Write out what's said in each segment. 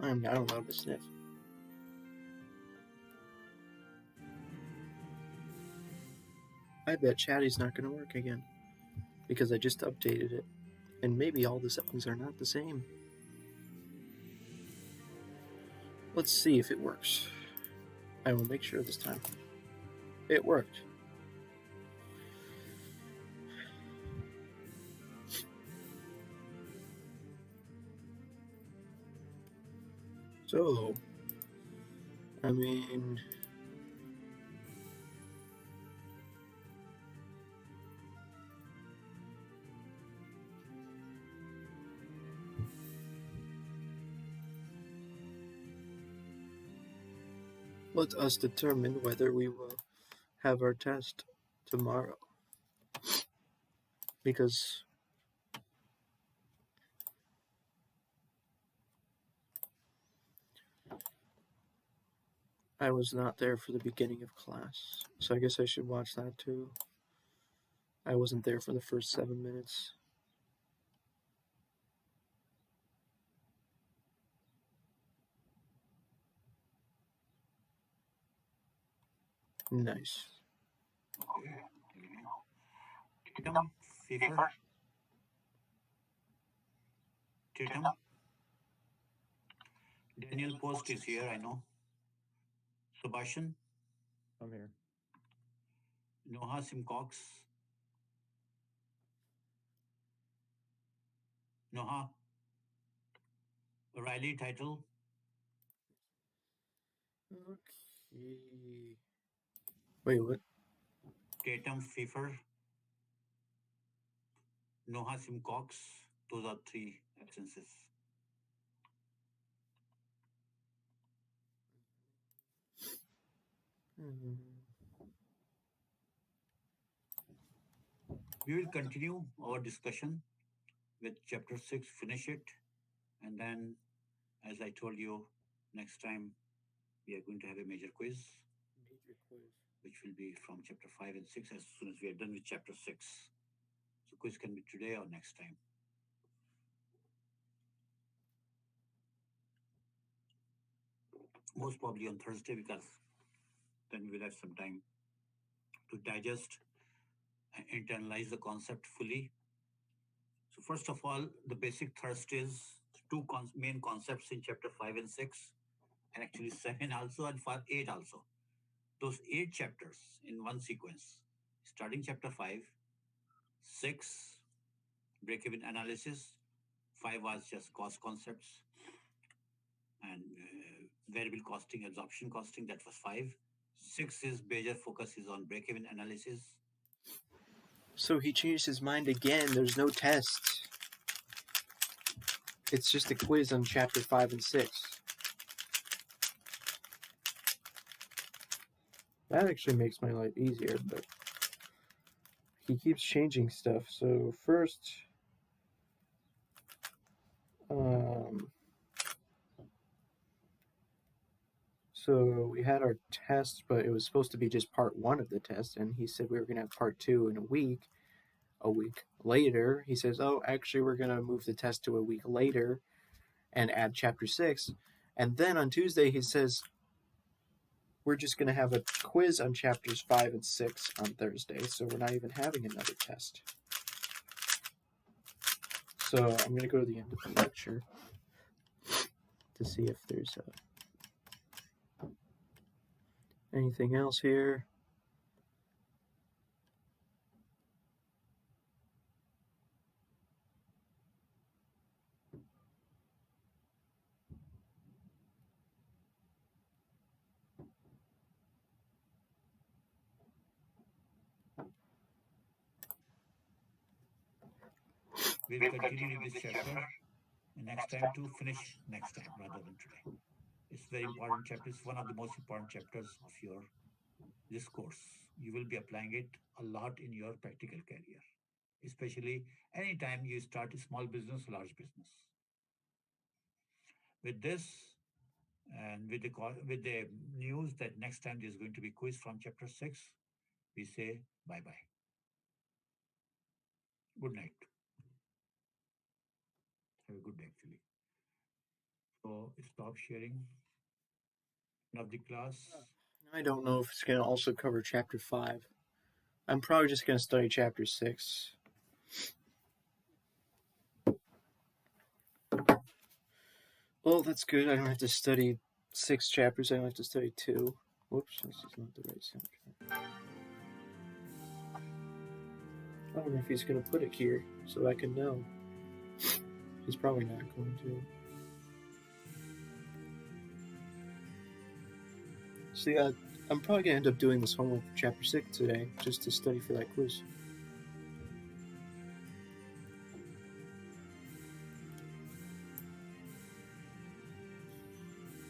I'm not allowed to sniff. I bet Chatty's not going to work again because I just updated it, and maybe all the settings are not the same. Let's see if it works. I will make sure this time. It worked. So, I mean, let us determine whether we will have our test tomorrow. Because I was not there for the beginning of class, so I guess I should watch that too. I wasn't there for the first 7 minutes. Nice. Tatum, Fever. Tatum. Daniel Post is here, I know. Subhashan, I'm here. Noha Simcox. Noha. Riley Title. Okay. Wait, what? Tatum, Fever. Noha Simcox. Those are 3 absences. We will continue our discussion with chapter 6, finish it, and then, as I told you, next time we are going to have a major quiz, which will be from chapter 5 and 6 as soon as we are done with chapter 6. So, quiz can be today or next time. Most probably on Thursday, because then we will have some time to digest and internalize the concept fully. So, first of all, the basic thrust is two main concepts in chapter 5 and 6, and actually 7 also, and for 8 also. Those 8 chapters in one sequence, starting chapter 5, 6, break-even analysis, 5 was just cost concepts, and variable costing, absorption costing, that was 5. 6 is major focus is on break-even analysis. So he changed his mind again. There's no test. It's just a quiz on chapter 5 and 6. That actually makes my life easier, but he keeps changing stuff. So first, so we had our test, but it was supposed to be just part 1 of the test, and he said we were going to have part 2 in a week. A week later, he says, oh, actually, we're going to move the test to a week later and add chapter 6. And then on Tuesday, he says, we're just going to have a quiz on chapters 5 and 6 on Thursday, so we're not even having another test. So I'm going to go to the end of the lecture to see if there's anything else here. We'll continue with this chapter next time to finish next time rather than today. It's very important chapter. It's one of the most important chapters of this course. You will be applying it a lot in your practical career, especially anytime you start a small business, large business. With this, and with the news that next time there's going to be quiz from chapter 6, we say bye bye. Good night. Have a good day, actually. So stop sharing. Now the class. I don't know if it's going to also cover chapter 5. I'm probably just going to study chapter 6. Well, that's good. I don't have to study 6 chapters. I don't have to study 2. Whoops, this is not the right soundtrack. I don't know if he's going to put it here so I can know. He's probably not going to. See, I'm probably going to end up doing this homework for chapter 6 today, just to study for that quiz.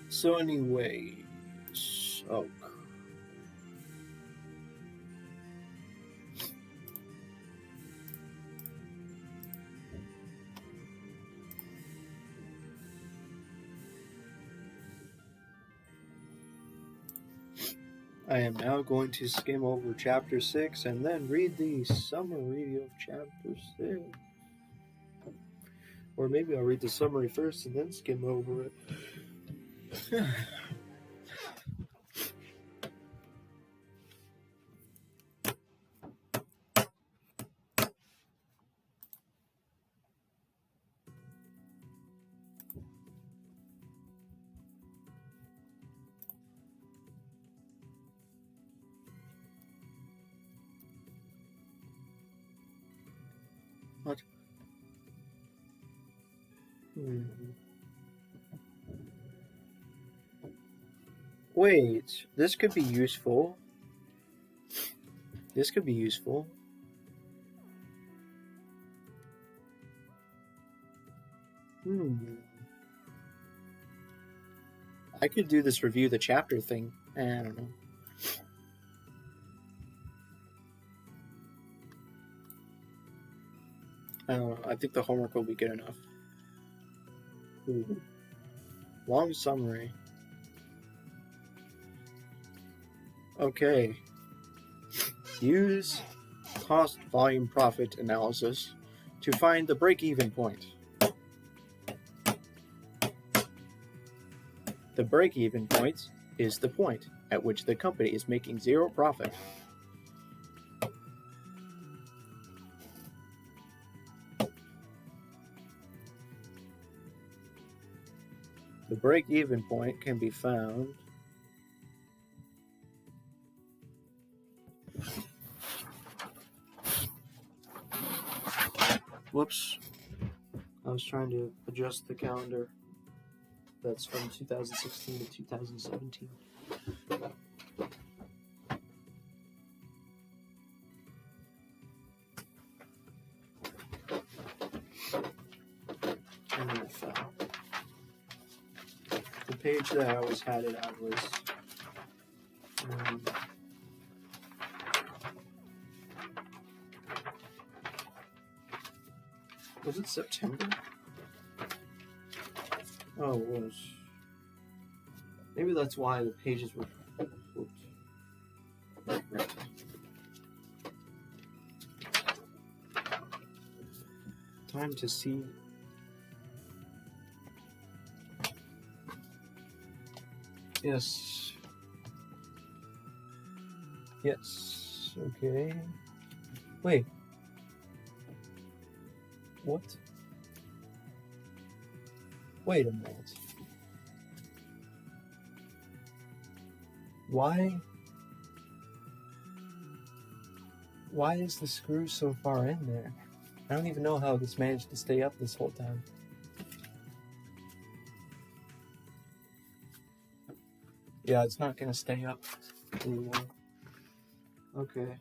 So anyways, oh. I am now going to skim over chapter 6 and then read the summary of chapter 6. Or maybe I'll read the summary first and then skim over it. What? Wait, this could be useful. This could be useful. I could do this review the chapter thing. I don't know. I don't know. I think the homework will be good enough. Ooh. Long summary. Okay. Use cost volume profit analysis to find the break-even point. The break-even point is the point at which the company is making zero profit. The break-even point can be found Whoops. I was trying to adjust the calendar. That's from 2016 to 2017. And then it fell. The page that I always had it on was was it September? Oh, it was. Maybe that's why the pages were flipped. Right. Time to see. Yes. Yes. Okay. Wait. What? Wait a minute. Why is the screw so far in there? I don't even know how this managed to stay up this whole time. Yeah, it's not gonna stay up anymore. Okay.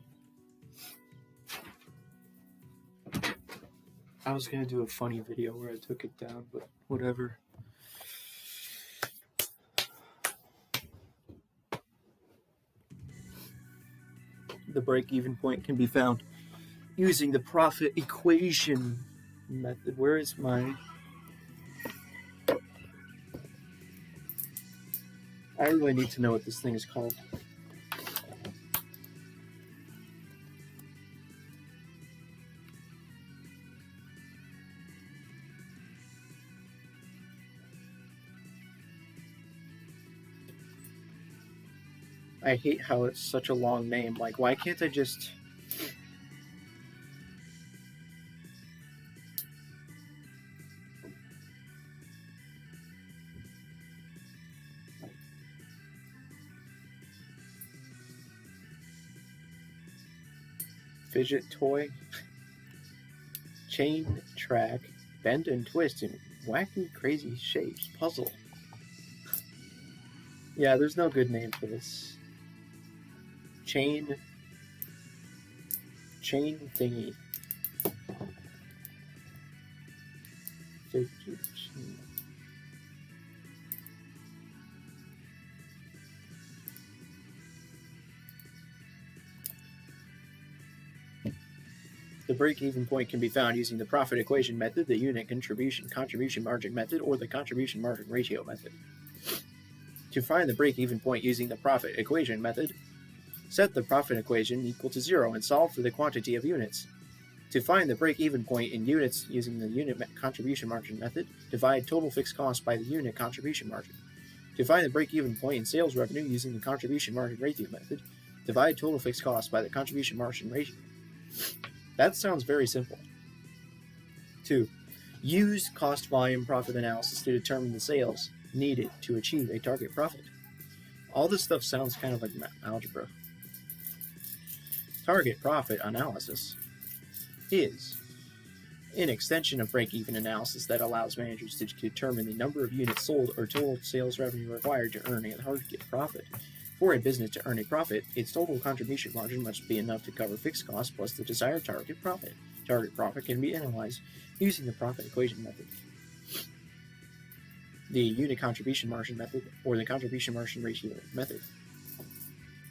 I was gonna do a funny video where I took it down, but whatever. The break-even point can be found using the profit equation method. Where is my... I really need to know what this thing is called. I hate how it's such a long name. Like, why can't I just... Fidget toy, chain track, bend and twist in wacky, crazy shapes, puzzle. Yeah, there's no good name for this. Chain thingy. Fidget chain. The break-even point can be found using the profit equation method, the unit contribution margin method, or the contribution margin ratio method. To find the break-even point using the profit equation method, set the profit equation equal to 0 and solve for the quantity of units. To find the break-even point in units using the unit contribution margin method, divide total fixed cost by the unit contribution margin. To find the break-even point in sales revenue using the contribution margin ratio method, divide total fixed cost by the contribution margin ratio. That sounds very simple. 2. Use cost volume profit analysis to determine the sales needed to achieve a target profit. All this stuff sounds kind of like algebra. Target profit analysis is an extension of break-even analysis that allows managers to determine the number of units sold or total sales revenue required to earn a target profit. For a business to earn a profit, its total contribution margin must be enough to cover fixed costs plus the desired target profit. Target profit can be analyzed using the profit equation method, the unit contribution margin method, or the contribution margin ratio method.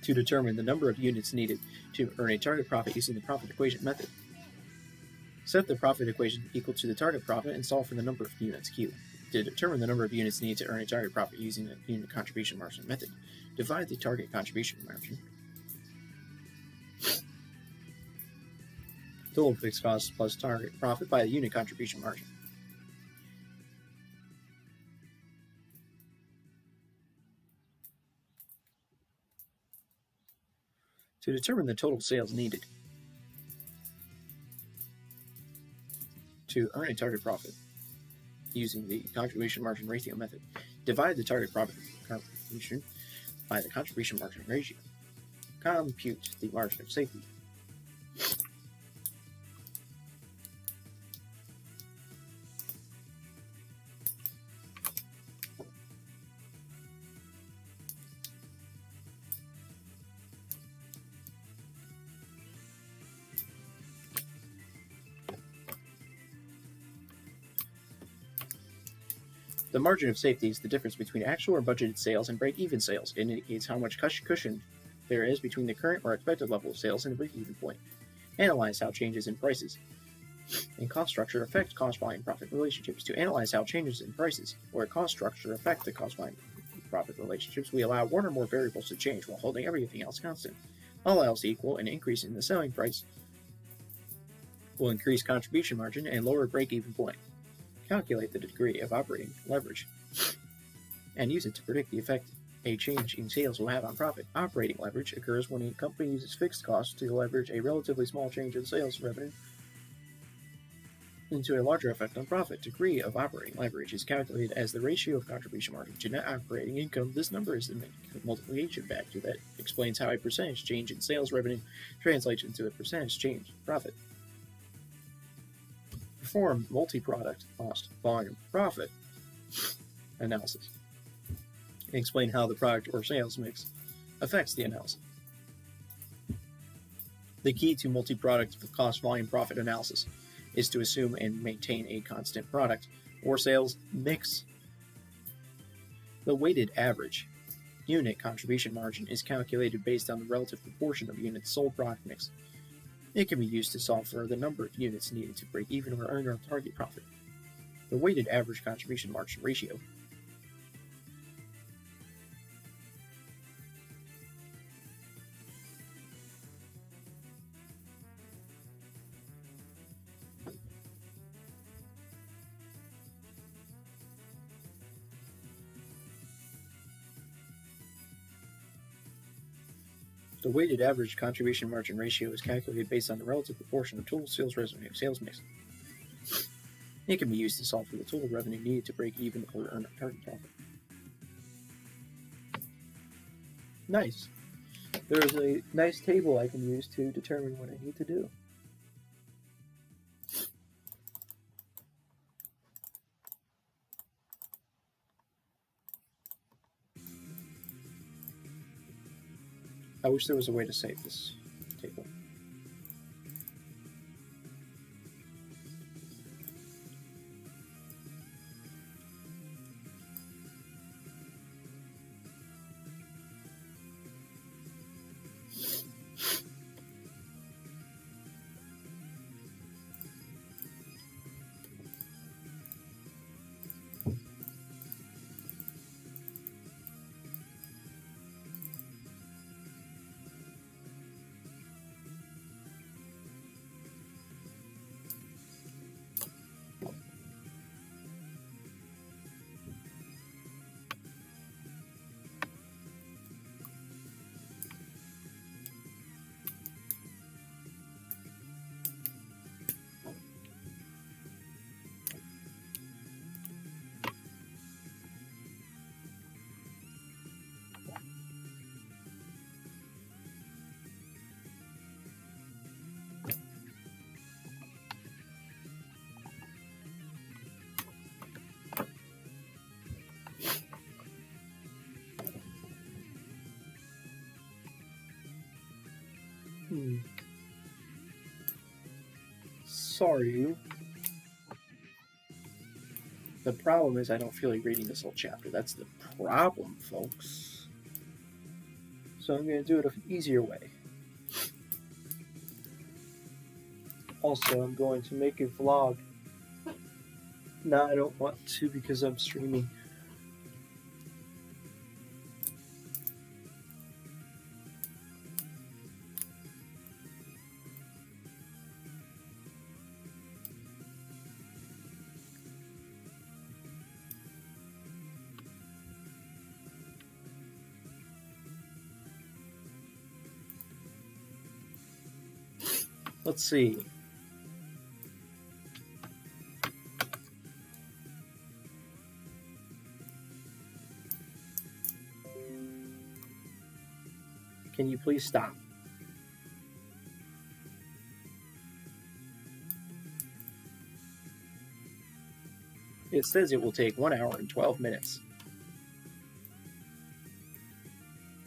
To determine the number of units needed to earn a target profit using the profit equation method, set the profit equation equal to the target profit and solve for the number of units, Q. To determine the number of units needed to earn a target profit using the unit contribution margin method, divide the target contribution margin, total fixed costs plus target profit, by the unit contribution margin. To determine the total sales needed to earn a target profit using the contribution margin ratio method, divide the target profit contribution by the contribution margin ratio. Compute the margin of safety. The margin of safety is the difference between actual or budgeted sales and break-even sales. It indicates how much cushion there is between the current or expected level of sales and the break-even point. Analyze how changes in prices and cost structure affect cost volume profit relationships. To analyze how changes in prices or cost structure affect the cost volume profit relationships, we allow one or more variables to change while holding everything else constant. All else equal, an increase in the selling price will increase contribution margin and lower break-even point. Calculate the degree of operating leverage and use it to predict the effect a change in sales will have on profit. Operating leverage occurs when a company uses fixed costs to leverage a relatively small change in sales revenue into a larger effect on profit. Degree of operating leverage is calculated as the ratio of contribution margin to net operating income. This number is the multiplication factor that explains how a percentage change in sales revenue translates into a percentage change in profit. Perform multi-product cost volume profit analysis and explain how the product or sales mix affects the analysis. The key to multi-product cost volume profit analysis is to assume and maintain a constant product or sales mix. The weighted average unit contribution margin is calculated based on the relative proportion of units sold product mix. It can be used to solve for the number of units needed to break even or earn our target profit. The weighted average contribution margin ratio The weighted average contribution margin ratio is calculated based on the relative proportion of total sales revenue, sales mix. It can be used to solve for the total revenue needed to break even or earn a target profit. Nice. There's a nice table I can use to determine what I need to do. I wish there was a way to save this table. Sorry. The problem is I don't feel like reading this whole chapter. That's the problem, folks. So I'm going to do it an easier way. Also, I'm going to make a vlog. No, I don't want to because I'm streaming. Let's see. Can you please stop? It says it will take 1 hour and 12 minutes.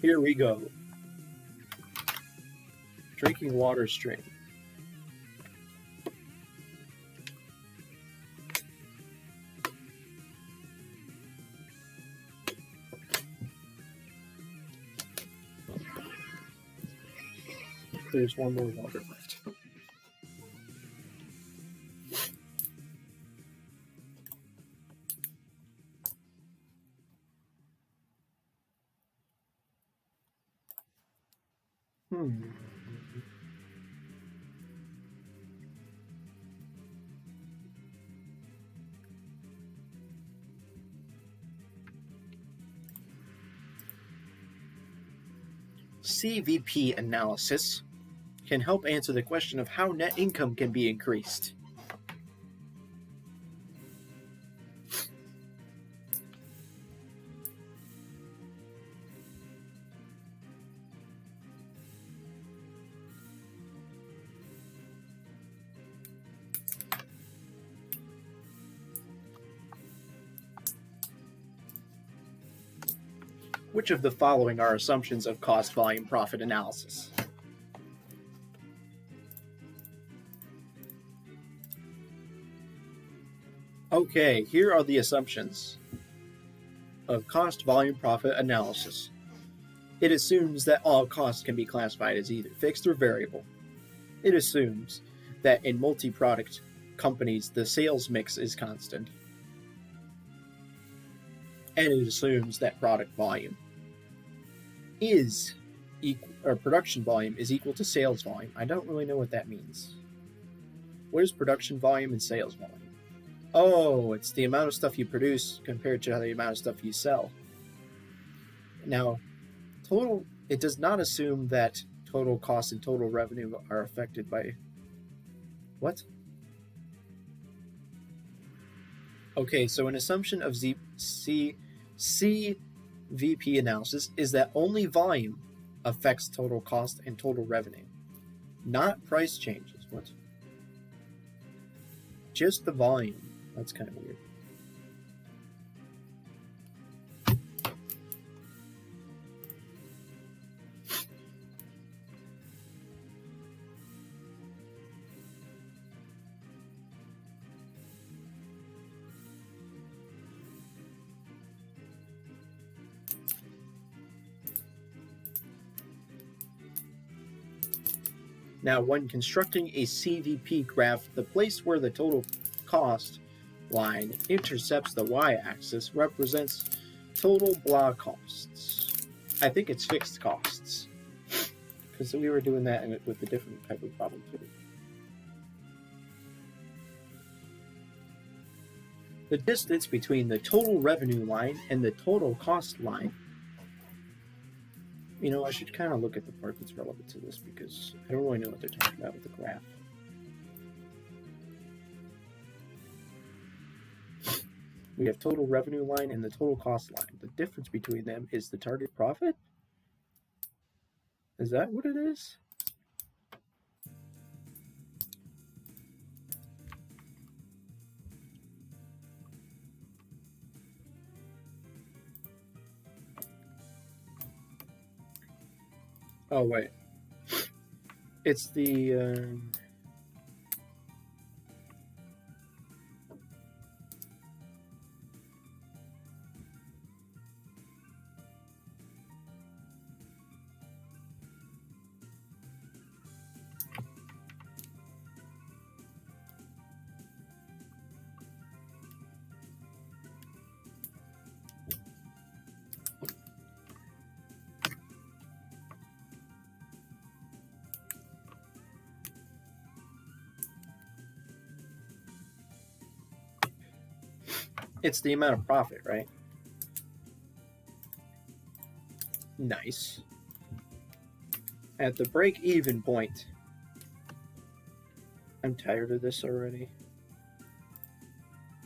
Here we go. Drinking water stream. There's one more water left. CVP analysis can help answer the question of how net income can be increased. Which of the following are assumptions of cost volume profit analysis? Okay, here are the assumptions of cost volume profit analysis. It assumes that all costs can be classified as either fixed or variable. It assumes that in multi-product companies, the sales mix is constant. And it assumes that product volume is equal, or production volume is equal to sales volume. I don't really know what that means. What is production volume and sales volume? Oh, it's the amount of stuff you produce compared to the amount of stuff you sell. Now, total It does not assume that total cost and total revenue are affected by what? Okay, so an assumption of CVP analysis is that only volume affects total cost and total revenue, not price changes. What? Just the volume. That's kind of weird. Now, when constructing a CVP graph, the place where the total cost line intercepts the y-axis represents total blah costs. I think it's fixed costs, because we were doing that with a different type of problem too. The distance between the total revenue line and the total cost line. You know, I should kind of look at the part that's relevant to this because I don't really know what they're talking about with the graph. We have total revenue line and the total cost line. The difference between them is the target profit? Is that what it is? Oh, wait. It's the... It's the amount of profit, right? Nice. At the break-even point. I'm tired of this already.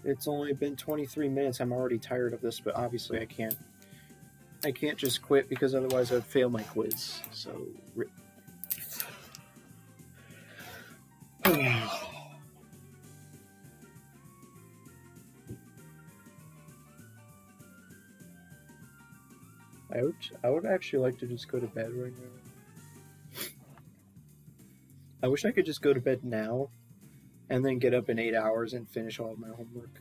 It's only been 23 minutes. I'm already tired of this, but obviously I can't just quit because otherwise I'd fail my quiz. So I would actually like to just go to bed right now. I wish I could just go to bed now and then get up in 8 hours and finish all of my homework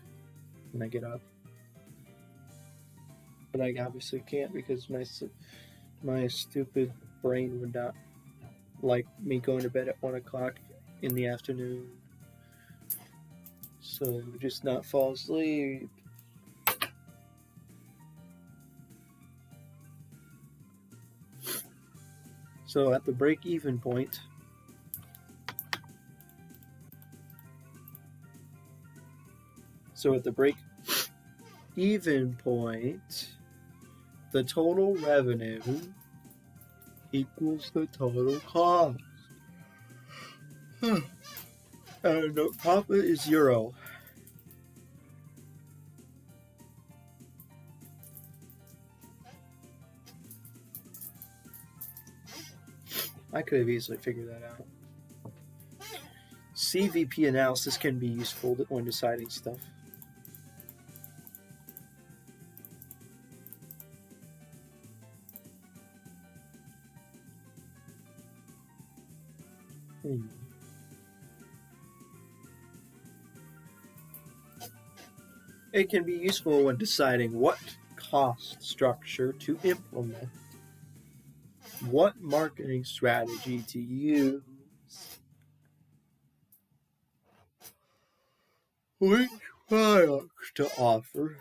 when I get up. But I obviously can't because my stupid brain would not like me going to bed at 1 o'clock in the afternoon. So I would just not fall asleep. So at the break-even point, the total revenue equals the total cost. And the profit is 0. I could have easily figured that out. CVP analysis can be useful when deciding stuff. It can be useful when deciding what cost structure to implement, what marketing strategy to use, which products to offer,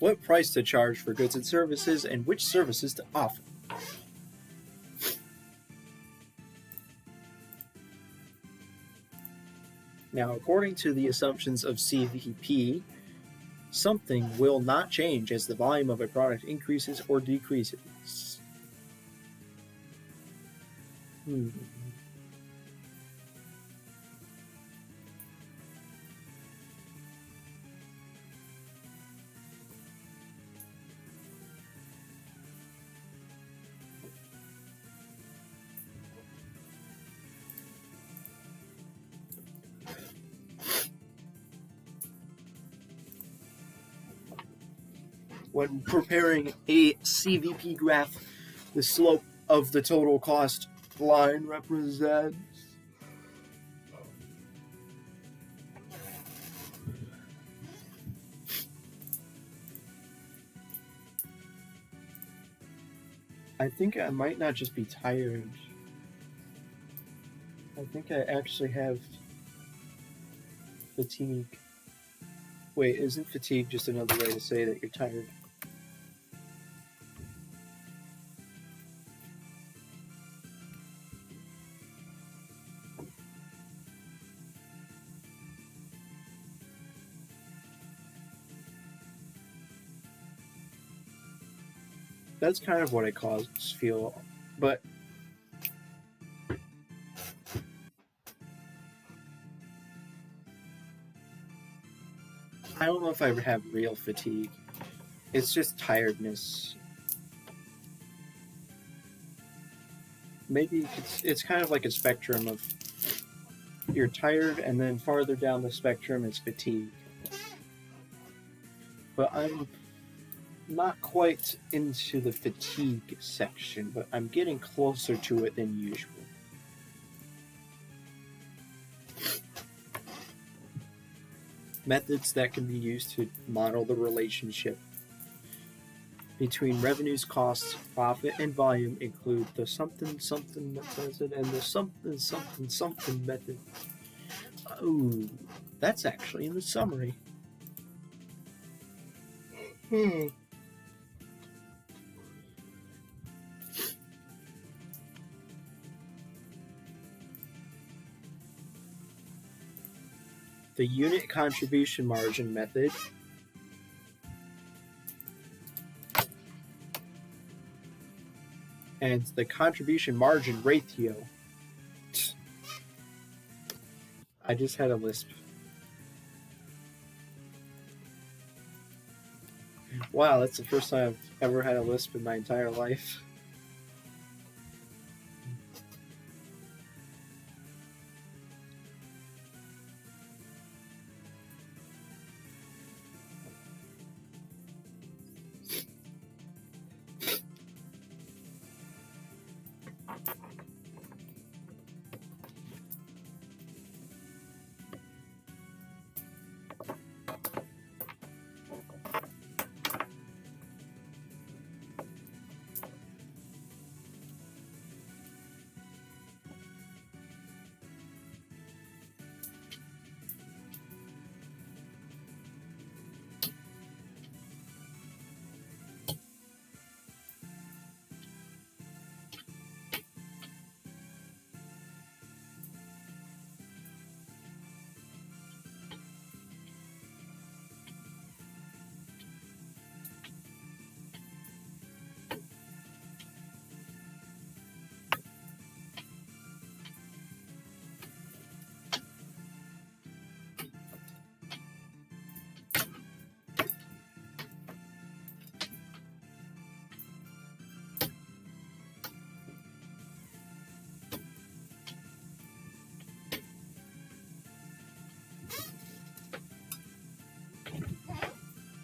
What price to charge for goods and services, and which services to offer. Now, according to the assumptions of CVP, something will not change as the volume of a product increases or decreases. When preparing a CVP graph, the slope of the total cost line represents I think I might not just be tired. I think I actually have fatigue. Wait, isn't fatigue just another way to say that you're tired? That's kind of what I feel, but I don't know if I ever have real fatigue. It's just tiredness. Maybe it's kind of like a spectrum of you're tired, and then farther down the spectrum is fatigue. But I'm not quite into the fatigue section, but I'm getting closer to it than usual. Methods that can be used to model the relationship between revenues, costs, profit, and volume include the something method and the something method. Oh, that's actually in the summary. The unit contribution margin method and the contribution margin ratio. I just had a lisp. Wow, that's the first time I've ever had a lisp in my entire life.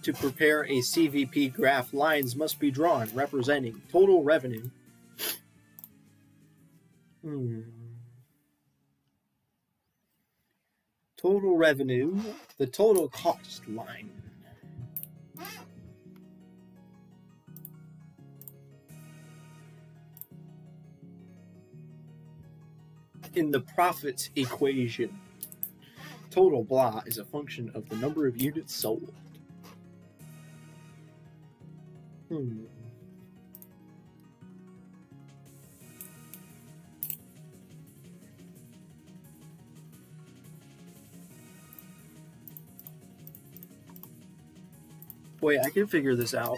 To prepare a CVP graph, lines must be drawn representing total revenue. Total revenue, the total cost line. In the profit equation, total blah is a function of the number of units sold. Hmm. Wait, I can figure this out.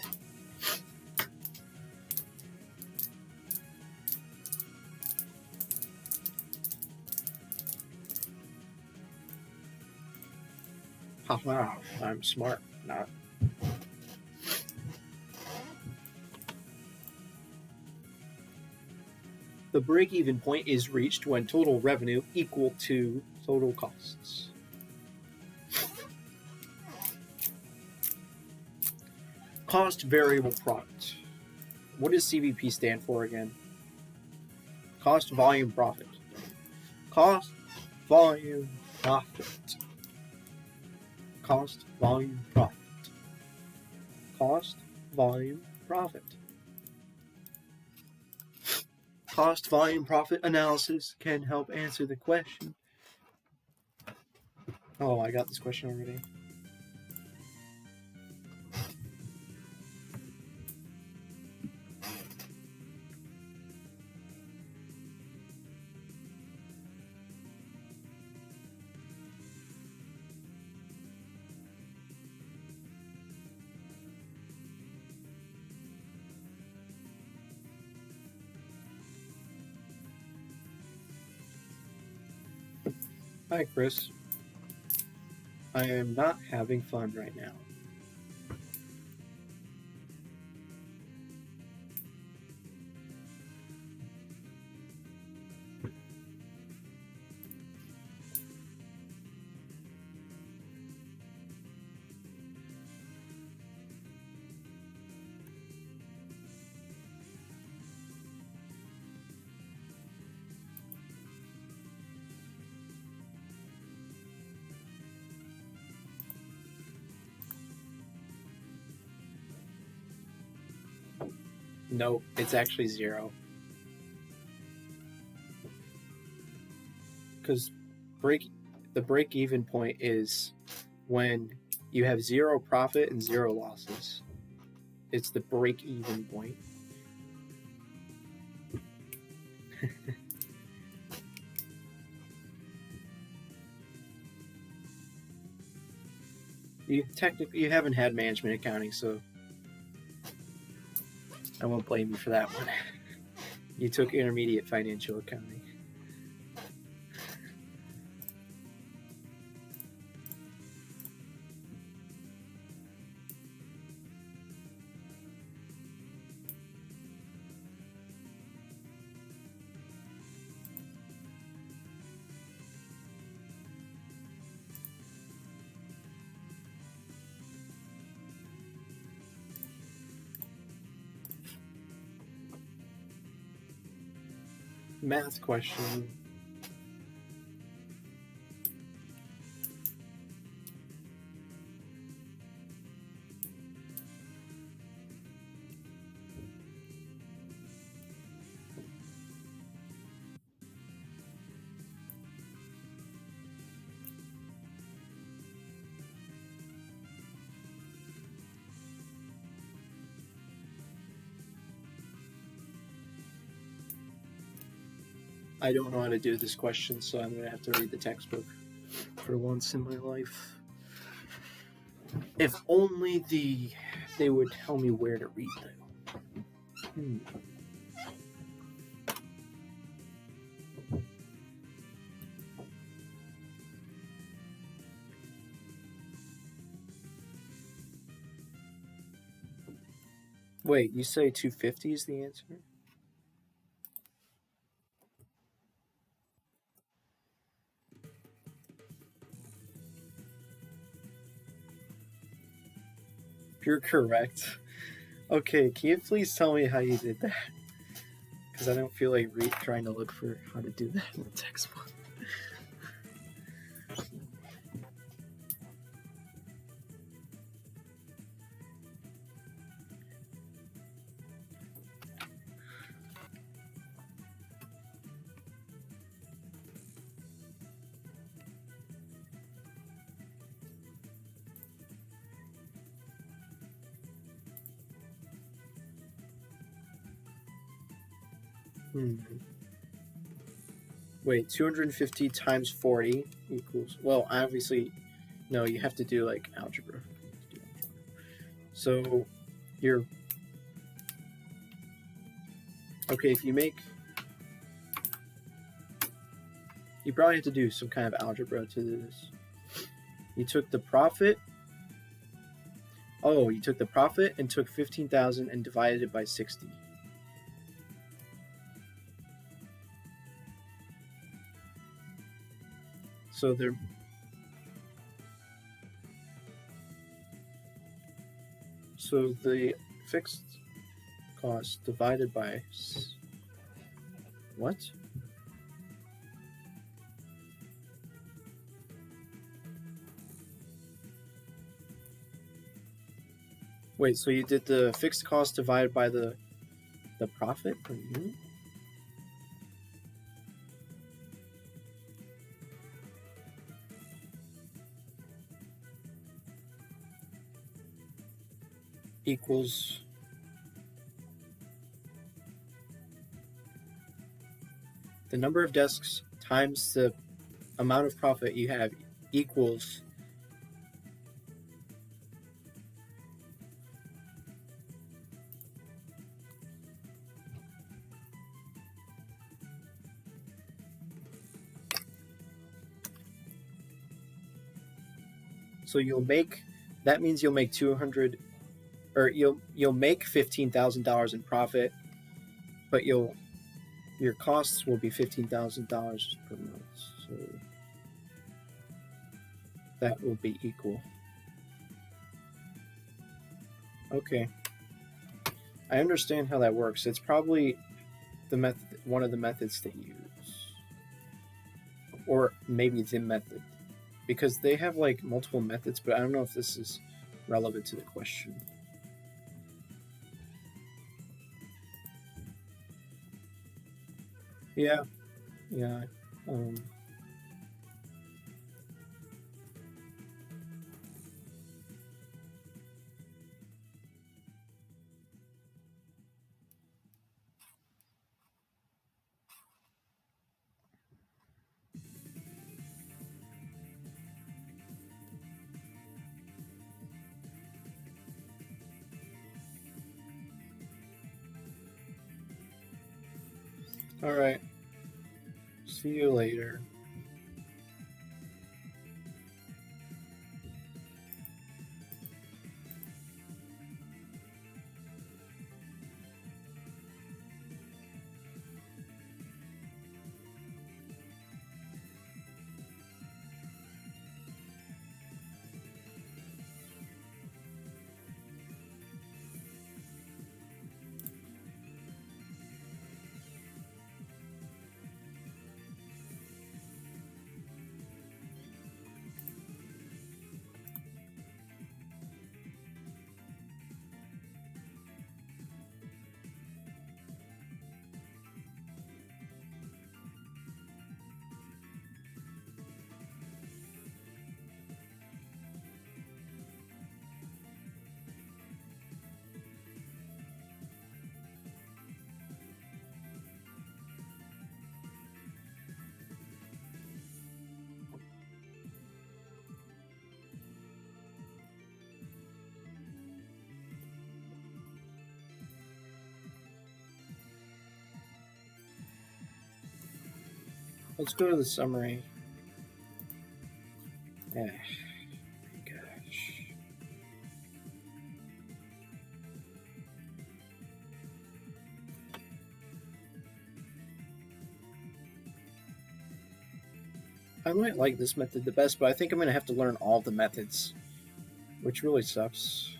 Haha, I'm smart. Not. The break-even point is reached when total revenue equal to total costs. Cost variable product. What does CVP stand for again? Cost volume profit. Cost volume profit. Cost volume profit. Cost volume profit. Cost volume profit analysis can help answer the question. Oh, I got this question already. Hi, Chris. I am not having fun right now. No, it's actually 0. Because the break-even point is when you have 0 profit and 0 losses. It's the break-even point. You haven't had management accounting, so I won't blame you for that one. You took intermediate financial accounting. Math question. I don't know how to do this question, so I'm going to have to read the textbook for once in my life. If only they would tell me where to read them. Wait, you say 250 is the answer? You're correct. Okay, can you please tell me how you did that? Because I don't feel like trying to look for how to do that in the textbook. Wait, 250 times 40 equals. Well, obviously, no, you have to do like algebra. So you're. Okay, if you make. You probably have to do some kind of algebra to do this. You took the profit. Oh, you took the profit and took 15,000 and divided it by 60. So they're. So the fixed cost divided by. What? Wait, so you did the fixed cost divided by the profit per unit? Equals the number of desks times the amount of profit you have equals so you'll make that means you'll make 200 or you'll make $15,000 in profit, but your costs will be $15,000 per month. So that will be equal. Okay. I understand how that works. It's probably one of the methods they use. Or maybe the method. Because they have like multiple methods, but I don't know if this is relevant to the question. Yeah. Yeah. All right. See you later. Let's go to the summary. Gosh. I might like this method the best, but I think I'm going to have to learn all the methods, which really sucks.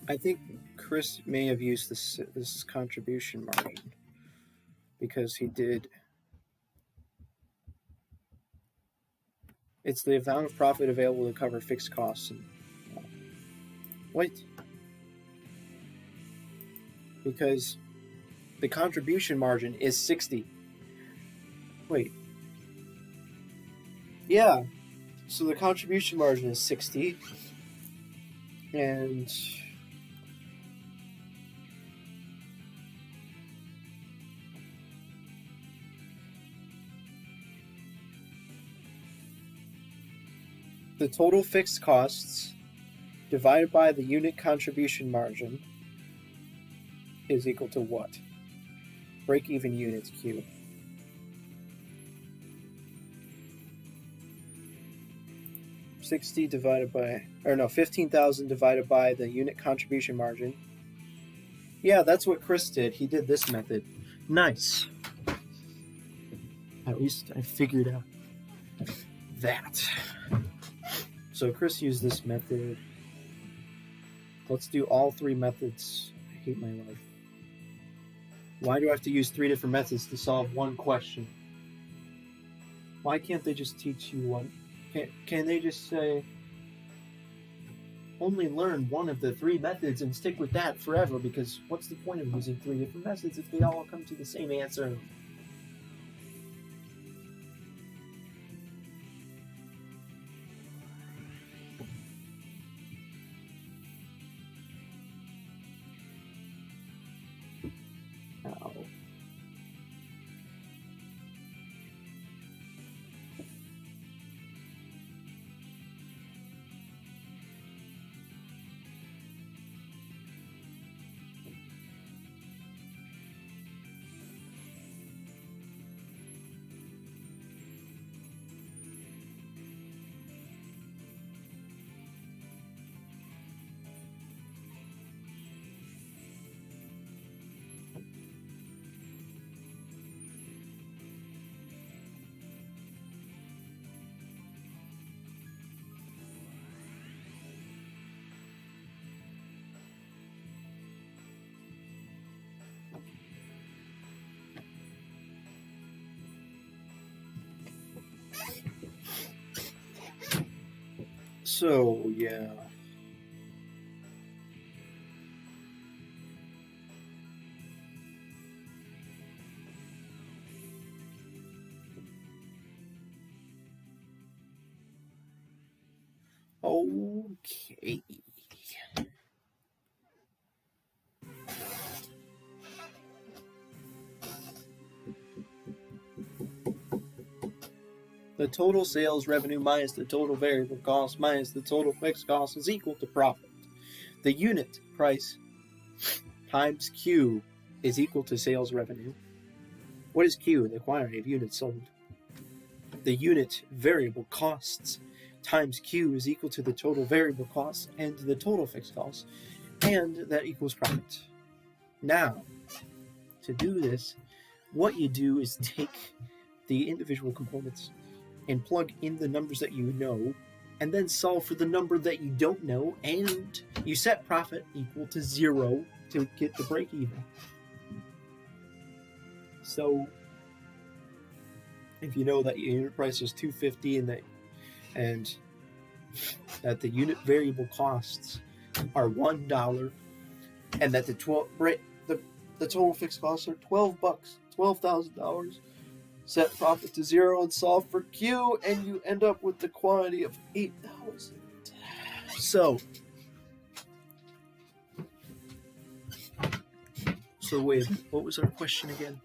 I think Chris may have used this contribution margin because he did. It's the amount of profit available to cover fixed costs. Wait. Because the contribution margin is 60. Wait. Yeah. So the contribution margin is 60. And the total fixed costs divided by the unit contribution margin is equal to what? Break-even units Q. $60 divided by, 15,000 divided by the unit contribution margin. Yeah, that's what Chris did. He did this method. Nice. At least I figured out that. So Chris used this method. Let's do all three methods. I hate my life. Why do I have to use 3 different methods to solve one question? Why can't they just teach you one? Can they just say, only learn one of the 3 methods and stick with that forever? Because what's the point of using 3 different methods if they all come to the same answer? Ow. So, yeah. Okay. The total sales revenue minus the total variable cost minus the total fixed cost is equal to profit. The unit price times Q is equal to sales revenue. What is Q? The quantity of units sold. The unit variable costs times Q is equal to the total variable costs and the total fixed costs, and that equals profit. Now, to do this, what you do is take the individual components and plug in the numbers that you know, and then solve for the number that you don't know, and you set profit equal to 0 to get the break even. So if you know that your unit price is $2.50 and that the unit variable costs are $1, and that the total fixed costs are $12, $12,000. Set profit to 0 and solve for Q, and you end up with the quantity of 8,000. So wait, what was our question again?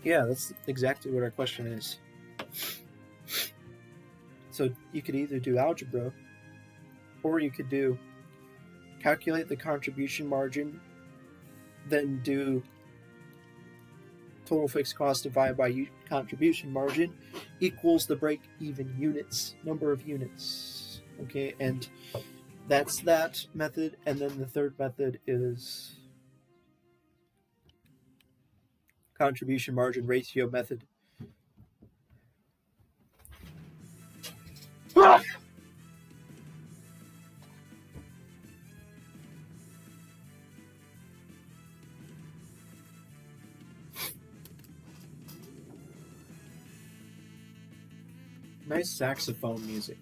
Yeah, that's exactly what our question is. So you could either do algebra, or you could do calculate the contribution margin, then do total fixed cost divided by contribution margin equals the break-even units, number of units. Okay, and that's that method. And then the third method is contribution margin ratio method. Nice saxophone music.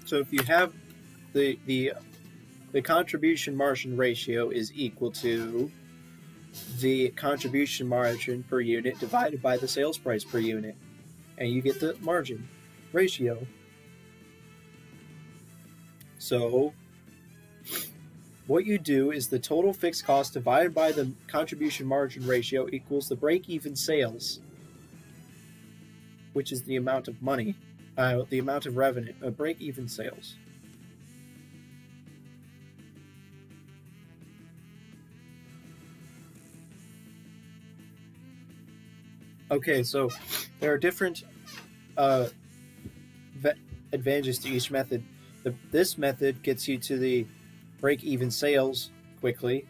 So if you have the contribution margin ratio is equal to the contribution margin per unit divided by the sales price per unit, and you get the margin ratio. So what you do is the total fixed cost divided by the contribution margin ratio equals the break-even sales, which is the amount of money, the amount of revenue, break-even sales. Okay, so there are different advantages to each method. This method gets you to the break-even sales quickly.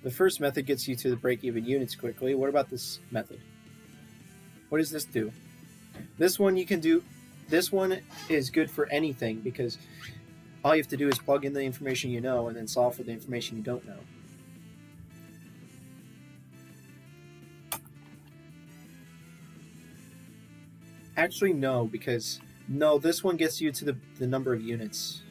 The first method gets you to the break-even units quickly. What about this method? What does this do? This one you can do. This one is good for anything because all you have to do is plug in the information you know and then solve for the information you don't know. Actually, no, because no, this one gets you to the number of units.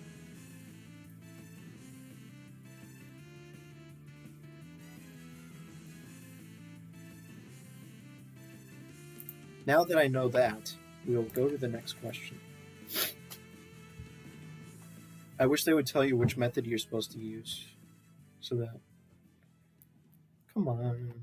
Now that I know that, we will go to the next question. I wish they would tell you which method you're supposed to use. So that. Come on.